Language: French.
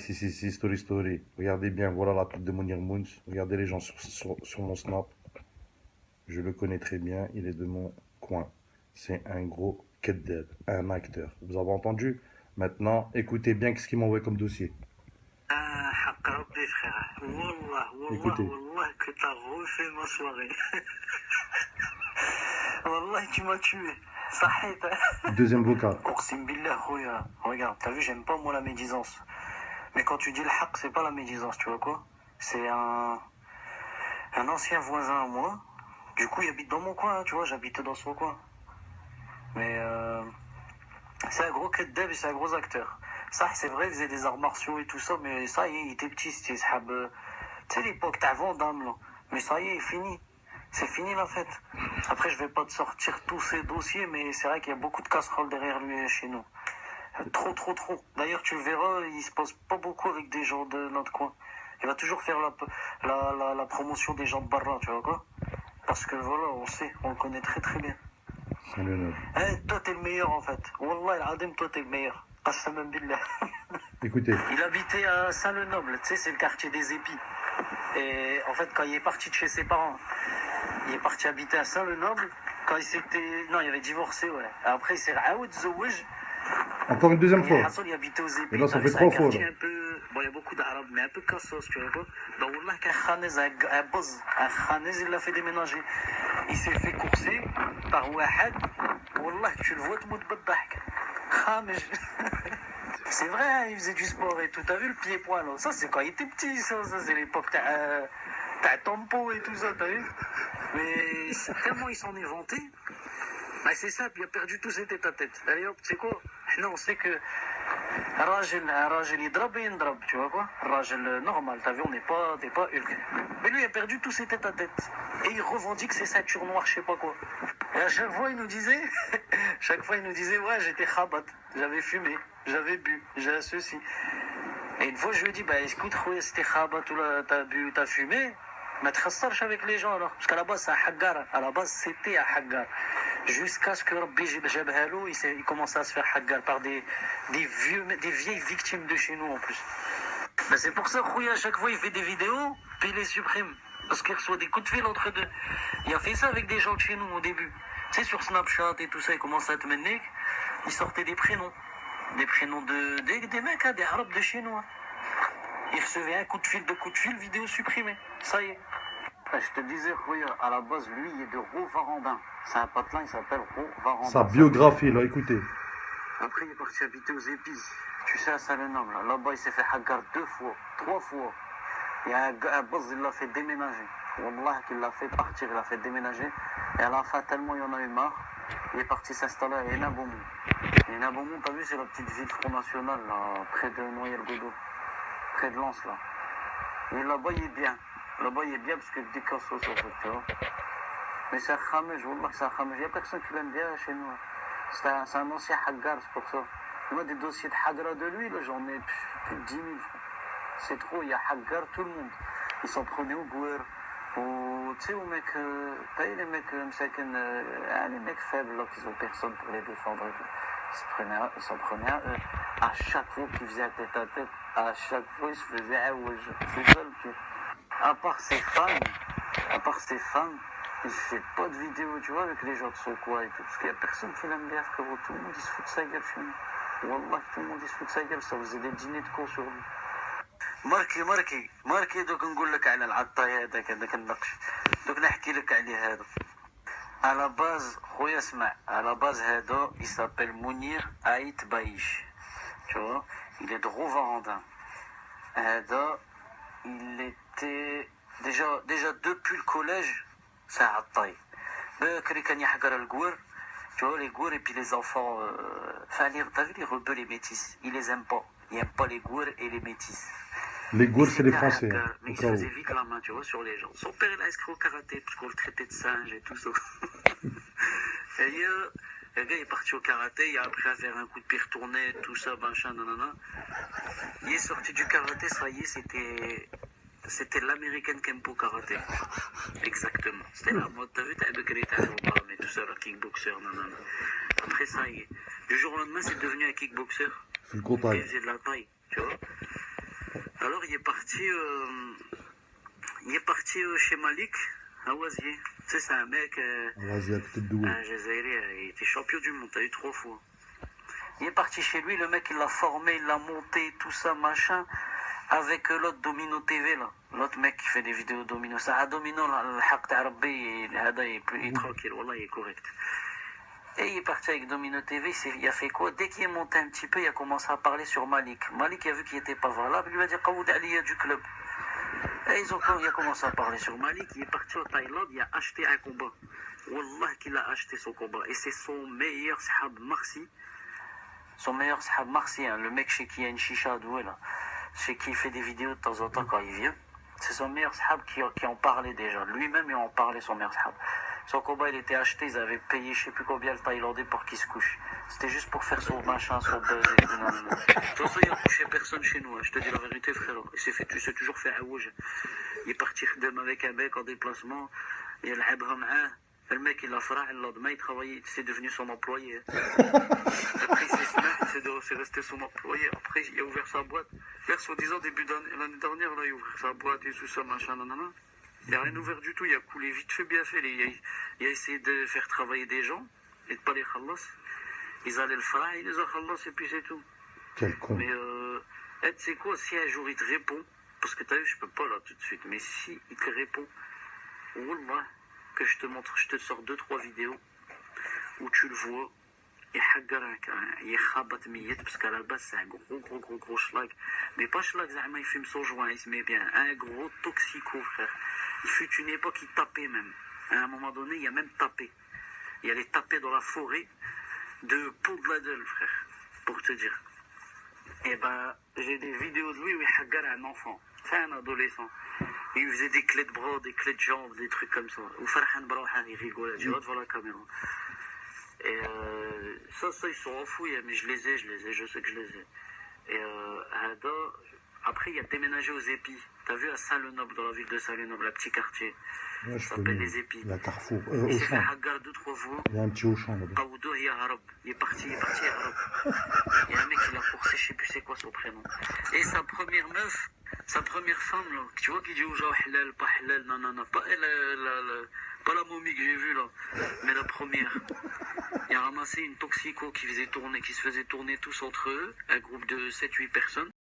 Si, story, story. Regardez bien, voilà la tête de Mounir Mouns. Regardez les gens sur mon snap. Je le connais très bien, il est de mon coin. C'est un gros kedeb, un acteur. Vous avez entendu? Maintenant, écoutez bien ce qu'il m'a envoyé comme dossier. Ah, حق ربي frère. Wallah, wallah, Écoutez. wallah, que t'as refait ma soirée. Wallah, tu m'as tué. Sahit. Deuxième vocal. Oursim billah, khoya. Regarde, t'as vu, j'aime pas moi la médisance. Mais quand tu dis le haq, c'est pas la médisance, tu vois quoi? C'est un ancien voisin à moi. Du coup, il habite dans mon coin, hein, tu vois, j'habitais dans son coin. Mais c'est un gros kedeb et c'est un gros acteur. Ça, c'est vrai, il faisait des arts martiaux et tout ça, mais ça y est, il était petit, c'était tu sais, l'époque d'avant, dame, là. Mais ça y est, fini. C'est fini la fête. Après, je vais pas te sortir tous ces dossiers, mais c'est vrai qu'il y a beaucoup de casseroles derrière lui chez nous. Trop, trop, trop. D'ailleurs, tu le verras, il se pose pas beaucoup avec des gens de notre coin. Il va toujours faire la promotion des gens de Barra, tu vois quoi? Parce que voilà, on sait, on le connaît très très bien. Toi, t'es le meilleur en fait. Wallah, al-Adim, toi, t'es le meilleur. Qassaman billah. Écoutez. Il habitait à Saint-Lenoble, tu sais, c'est le quartier des épis. Et en fait, quand il est parti de chez ses parents, il est parti habiter à Saint-Lenoble. Quand il s'était. Non, il avait divorcé, ouais. Après, il s'est raoud zouj. Encore une deuxième fois. Il habitait aux épis. Et là, ça fait 3 fois. Là. Un peu... Bon, il y a beaucoup d'arabes, mais un peu cassos, tu vois quoi. Donc, Wallah, qu'un khanez, un boz. Un khanez, il l'a fait déménager. Il s'est fait courser par Wahad. Wallah, tu le vois, tu moutes baddahk. Khamej. C'est vrai, hein, il faisait du sport et tout. T'as vu le pied-point, là? Ça, c'est quand il était petit, ça c'est l'époque. T'as Tempo et tout ça, t'as vu? Mais tellement il s'en est vanté. Bah, c'est simple, il a perdu tout ses tête-à-tête. Allez hop, tu sais quoi? Non, on sait que Rajel يضرب ينضرب, tu vois quoi? Rajel normal, t'as vu, t'es pas Hulk. Mais lui, il a perdu tous ses tête-à-tête. Et il revendique ses ceintures noires, je sais pas quoi. Et à chaque fois, il nous disait, ouais, j'étais khabat, j'avais fumé, j'avais bu, j'ai ceci. Et une fois, je lui ai dit, bah écoute, c'était khabat, t'as bu, t'as fumé, mais tu ne avec les gens alors. Parce qu'à la base, c'est un haggar. À la base, c'était un haggar. Jusqu'à ce que Rabbi Jabhalou, il commence à se faire haggar par des vieilles victimes de chez nous en plus. Ben c'est pour ça, Khouya, à chaque fois, il fait des vidéos, puis il les supprime. Parce qu'il reçoit des coups de fil entre deux. Il a fait ça avec des gens de chez nous au début. Tu sais, sur Snapchat et tout ça, il commence à te mener. Il sortait des prénoms. Des prénoms des mecs, hein, des arabes de chez nous. Hein. Il recevait un coup de fil, vidéo supprimée. Ça y est. Je te disais, Khouya, à la base, lui, il est de Rovarandin. C'est un patelin, il s'appelle Rovarandin. Sa biographie, là, écoutez. Après, il est parti habiter aux Épis. Tu sais, à Saint-Lenoble. Là-bas, il s'est fait haggar 2 fois, 3 fois. Il y a un boss, il l'a fait déménager. Wallah, qu'il l'a fait partir, il l'a fait déménager. Et à la fin, tellement il en a eu marre, il est parti s'installer à Hénin-Beaumont. Hénin-Beaumont, t'as vu, c'est la petite ville Front National, là, près de Noyelles-Godeau. Près de Lens, là. Et là-bas, il est bien. Là-bas, il est bien parce que des cassos, tu vois. Mais c'est un khamej, Wallah, c'est un khamej. Il n'y a personne qui l'aime bien chez nous. C'est un ancien haggar, c'est pour ça. Moi, des dossiers de hagra de lui, là, j'en ai plus de 10 000. C'est trop, il y a haggar tout le monde. Ils s'en prenaient au Gouer. Tu sais, aux mecs, t'as eu les mecs, les mecs faibles, là, qui ont personne pour les défendre et tout. Ils s'en prenaient à eux. À chaque fois qu'ils faisaient tête à tête, à chaque fois, ils se faisaient un wesh. C'est ça le pire. À part ses fans, il fait pas de vidéos, tu vois, avec les gens de son coin et tout. Parce qu'il y a personne qui l'aime bien, frérot. Tout le monde, il se fout de sa gueule chez nous. Wallah, tout le monde, il se fout de sa gueule. Ça faisait des dîners de cons sur lui. ماركي دوك نقول لك على العطاي هذاك النقش دوك نحكي لك عليه هذا على باز خويا اسمع على باز هذا il s'appelle Mounir Aït Baïch tu vois il est de Rovarandin هذا il était déjà depuis le collège c'est un عطاي بكري كان يحقر القور tu vois les gours et puis les enfants enfin t'as vu les rebeux les métis ils les aiment pas ils aiment pas les gours et les métis. Les Gours, c'est les Français. Mais il se faisait vite la main, tu vois, sur les gens. Son père, il a inscrit au karaté, parce qu'on le traitait de singe et tout ça. Et le gars est parti au karaté, il a appris à faire un coup de pied retourné, tout ça, machin, nanana. Il est sorti du karaté, ça y est, c'était l'American Kempo Karaté. Exactement. C'était la mode, t'as vu, t'as Bekri, t'as mais tout ça, le kickboxer, nanana. Après, ça y est. Du jour au lendemain, c'est devenu un kickboxer. C'est le contact. Il faisait de la taille, tu vois. soir, il est parti chez Malik, à Oisier. Tu sais, c'est un mec, Vas-y, à côté de Douai. un Jazairi, il était champion du monde, t'as eu 3 fois. Il est parti chez lui, le mec, il l'a formé, il l'a monté, tout ça, machin, avec l'autre Domino TV, là. L'autre mec qui fait des vidéos Domino. Ça, à Domino, là, le haq t'a Rabbi, il est tranquille, wallah, il est correct. Et il est parti avec Domino TV, il a fait quoi? Dès qu'il est monté un petit peu, il a commencé à parler sur Malik. Malik a vu qu'il n'était pas valable, il lui a dit Qawoud Aliya du club. Et il a commencé à parler sur Malik, il est parti au Thaïlande, il a acheté un combat. Wallah qu'il a acheté son combat. Et c'est son meilleur sahab Marcy. Son meilleur sahab Marcy, hein, le mec chez qui il y a une chicha à Douai, là. Chez qui il fait des vidéos de temps en temps quand il vient. C'est son meilleur sahab qui en parlait déjà. Lui-même, il en parlait, son meilleur sahab. Son combat, il était acheté, ils avaient payé je sais plus combien le Thaïlandais pour qu'il se couche. C'était juste pour faire son machin, son buzz et tout. De toute façon, il n'a touché personne chez nous, hein. Je te dis la vérité, frère. Il s'est toujours fait aouj. Il est parti avec un mec en déplacement, il a le mec, il a fait le lendemain, il travaillait, c'est devenu son employé. Après, c'est resté son employé. Après, il a ouvert sa boîte. Vers soi-disant, début l'année dernière, là, il a ouvert sa boîte et tout ça, machin, nanana. Il n'y a rien ouvert du tout, il a coulé vite fait, bien fait. Il a essayé de faire travailler des gens et de pas les khallas. Ils allaient le faire, il les a khallas et puis c'est tout. Quel con. Mais, tu sais quoi, si un jour il te répond, parce que t'as vu, je peux pas là tout de suite, mais si il te répond, wallah, que je te montre, je te sors 2-3 vidéos où tu le vois, il khabat miyet, parce qu'à la base c'est un gros schlag. Mais pas schlag, il fume son joint, il se met bien. Un gros toxico, frère. Il fut une époque, il tapait même. À un moment donné, il a même tapé. Il allait taper dans la forêt de Pont de la Delle, frère, pour te dire. Et ben, j'ai des vidéos de lui où il hagar un enfant. C'est un adolescent. Il faisait des clés de bras, des clés de jambes, des trucs comme ça. Ou Farhan Brouhan, il rigolait, tu vois, devant la caméra. Et ça, ils sont enfouis, mais je les ai, je sais que je les ai. Et après, il a déménagé aux Épis. T'as vu à Saint-Lenoble, dans la ville de Saint-Lenoble, un petit quartier. Ouais, Ça s'appelle les Épis. La Carrefour. Il s'est fait Auchan. hagar 2-3 fois. Il y a un petit Auchan là-bas. Qaoudo, il est parti à Harab. Il y a un mec qui l'a forcé, je sais plus c'est quoi son prénom. Et sa première meuf, sa première femme, là, tu vois, qui dit aux gens halal, pas halal, nanana, pas la momie que j'ai vue là, mais la première. Il a ramassé une toxico qui se faisait tourner tous entre eux, un groupe de 7-8 personnes.